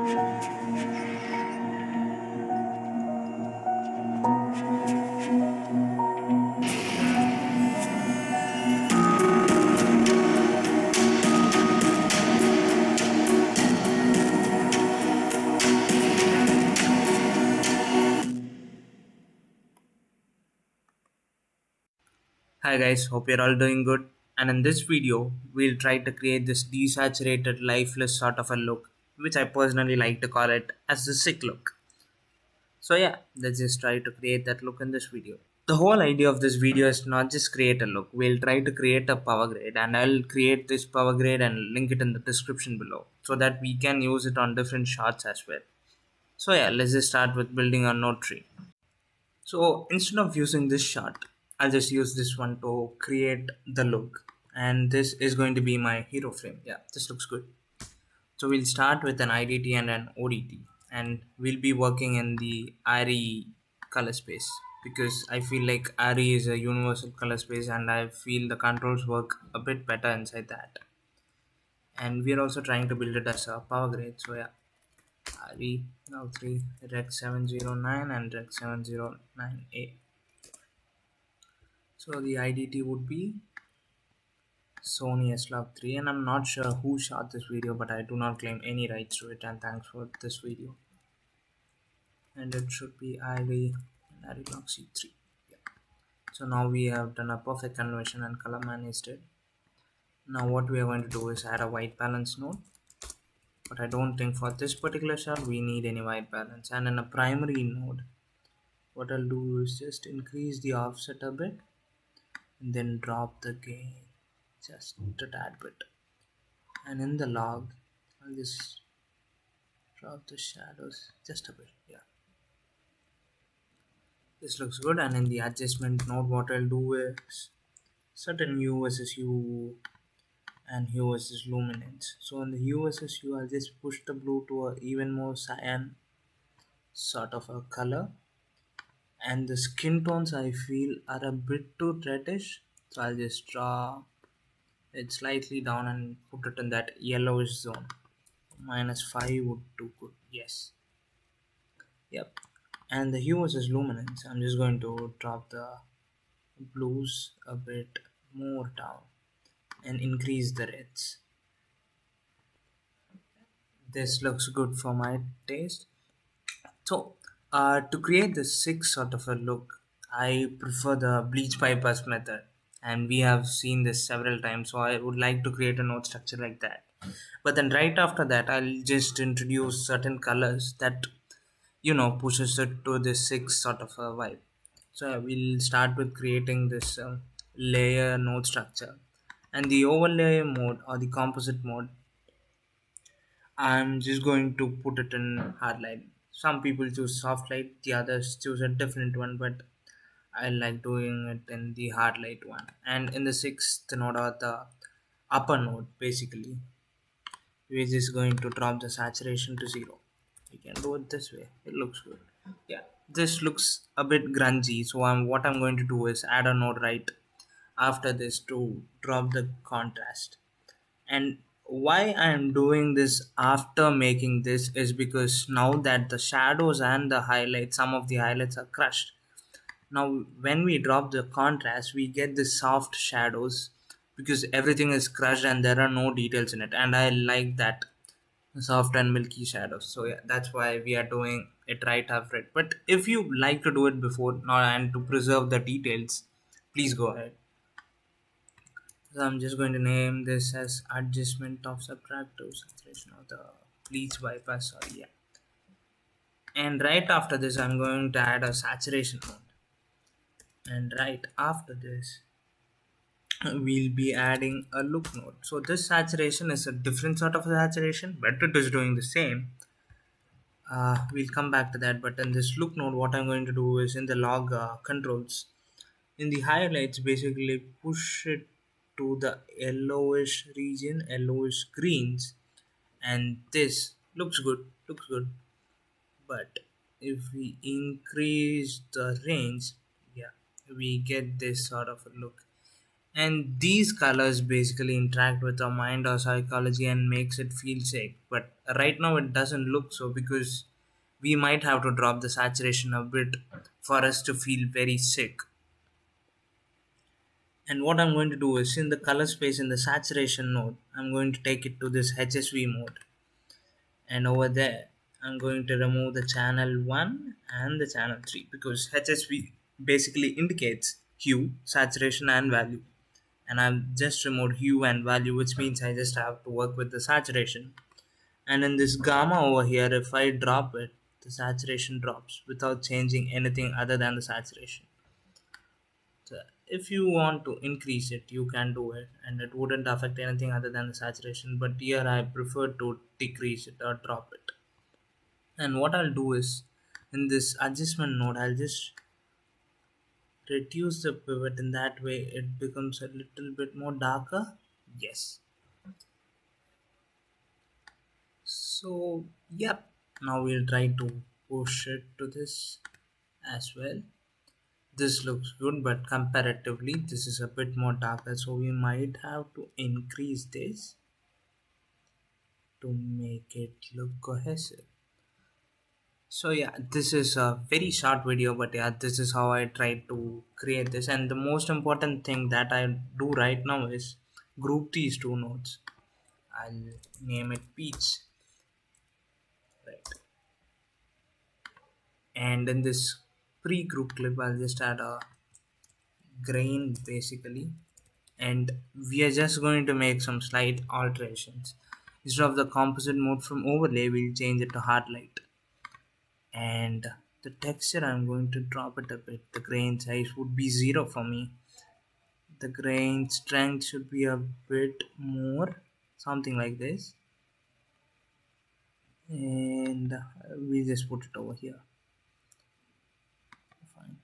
Hi guys, hope you're all doing good. And in this video, we'll try to create this desaturated, lifeless sort of a look, which I personally like to call it as the sick look. So yeah, let's just try to create that look in this video. The whole idea of this video is not just create a look. We'll try to create a power grade, and I'll create this power grade and link it in the description below so that we can use it on different shots as well. So yeah, let's just start with building our node tree. So instead of using this shot, I'll just use this one to create the look. And this is going to be my hero frame. Yeah, this looks good. So we'll start with an IDT and an ODT. And we'll be working in the ARI color space. Because I feel like ARI is a universal color space and I feel the controls work a bit better inside that. And we're also trying to build it as a power grade. So yeah, ARI now 3 Rec 709 and Rec 709A. So the IDT would be Sony S-Log 3, and I'm not sure who shot this video, but I do not claim any rights to it, and thanks for this video. And it should be IRI and IRI log C3. Yeah. So now we have done a perfect conversion and color managed it. Now what we are going to do is add a white balance node, but I don't think for this particular shot we need any white balance. And in a primary node, what I'll do is just increase the offset a bit and then drop the gain just a tad bit. And in the log, I'll just drop the shadows just a bit. Yeah, this looks good. And in the adjustment node, what I'll do is certain hue versus hue and hue versus luminance. So in the hue versus hue, I'll just push the blue to a even more cyan sort of a color. And the skin tones I feel are a bit too reddish, so I'll just draw it slightly down and put it in that yellowish zone. -5 would do good. Yes. Yep. And the hue versus luminance, I'm just going to drop the blues a bit more down and increase the reds. This looks good for my taste. So to create this six sort of a look, I prefer the bleach bypass method, and we have seen this several times, so I would like to create a node structure like that. But then right after that, I'll just introduce certain colors that pushes it to this six sort of a vibe. So we'll start with creating this layer node structure, and the overlay mode or the composite mode, I'm just going to put it in hard light. Some people choose soft light, the others choose a different one, but I like doing it in the hard light one. And in the sixth node or the upper node, basically, we're just going to drop the saturation to 0. We can do it this way. It looks good. Yeah, this looks a bit grungy. So what I'm going to do is add a node right after this to drop the contrast. And why I am doing this after making this is because now that the shadows and the highlights, some of the highlights are crushed. Now when we drop the contrast, we get the soft shadows because everything is crushed and there are no details in it, and I like that soft and milky shadows. So yeah, that's why we are doing it right after it. But if you like to do it before now and to preserve the details, please go ahead. So I'm just going to name this as adjustment of subtractive saturation of the bleach bypass. Sorry, yeah. And right after this, I'm going to add a saturation mode. And right after this, we'll be adding a look node. So this saturation is a different sort of saturation, but it is doing the same. We'll come back to that. But in this look node, what I'm going to do is in the log controls, in the highlights, basically push it to the yellowish region, yellowish greens, and this looks good. But if we increase the range, yeah, we get this sort of a look. And these colors basically interact with our mind or psychology and makes it feel safe, but right now it doesn't look so because we might have to drop the saturation a bit for us to feel very sick. And what I'm going to do is, in the color space in the saturation node, I'm going to take it to this HSV mode, and over there I'm going to remove the channel 1 and the channel 3 because HSV basically indicates hue, saturation and value, and I've just removed hue and value, which means I just have to work with the saturation. And in this gamma over here, if I drop it, the saturation drops without changing anything other than the saturation. So if you want to increase it, you can do it, and it wouldn't affect anything other than the saturation, but here I prefer to decrease it or drop it. And what I'll do is, in this adjustment node, I'll just reduce the pivot. In that way it becomes a little bit more darker. Yes. So yep, now we'll try to push it to this as well. This looks good, but comparatively this is a bit more darker, so we might have to increase this to make it look cohesive. So yeah, this is a very short video, but yeah, this is how I try to create this. And the most important thing that I do right now is group these two nodes. I'll name it peach, right? And in this pre-group clip I'll just add a grain basically, and we are just going to make some slight alterations. Instead of the composite mode from overlay, we'll change it to hard light. And the texture, I'm going to drop it a bit. The grain size would be 0 for me. The grain strength should be a bit more, something like this. And we'll just put it over here. Fine.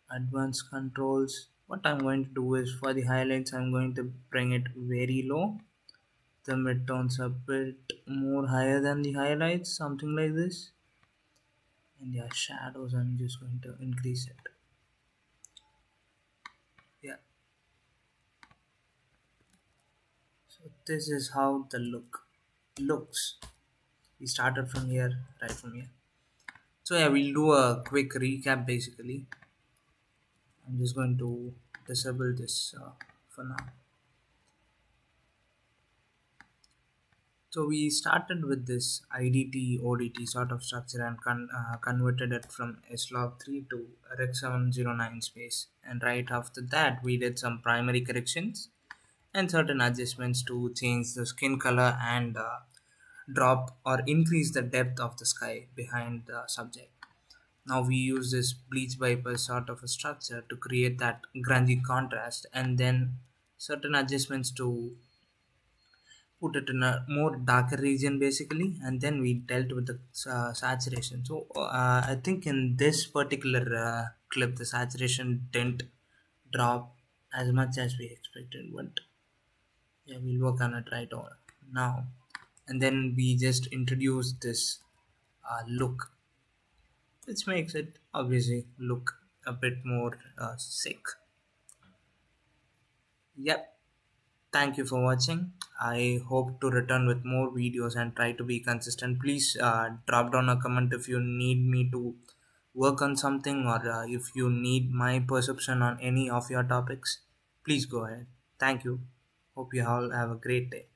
Advanced controls. What I'm going to do is, for the highlights I'm going to bring it very low. The midtones a bit more higher than the highlights, something like this. And yeah, shadows I'm just going to increase it. Yeah, so this is how the look looks. We started from here, right from here. So yeah, we'll do a quick recap basically. I'm just going to disable this for now. So we started with this IDT ODT sort of structure and converted it from slog3 to rec709 space. And right after that, we did some primary corrections and certain adjustments to change the skin color and drop or increase the depth of the sky behind the subject. Now we use this bleach bypass sort of a structure to create that grungy contrast, and then certain adjustments to put it in a more darker region basically, and then we dealt with the saturation. So I think in this particular clip the saturation didn't drop as much as we expected, but yeah, we'll work on it right on now. And then we just introduce this look, which makes it obviously look a bit more sick. Yep. Thank you for watching. I hope to return with more videos and try to be consistent. Please drop down a comment if you need me to work on something, or if you need my perception on any of your topics. Please go ahead. Thank you. Hope you all have a great day.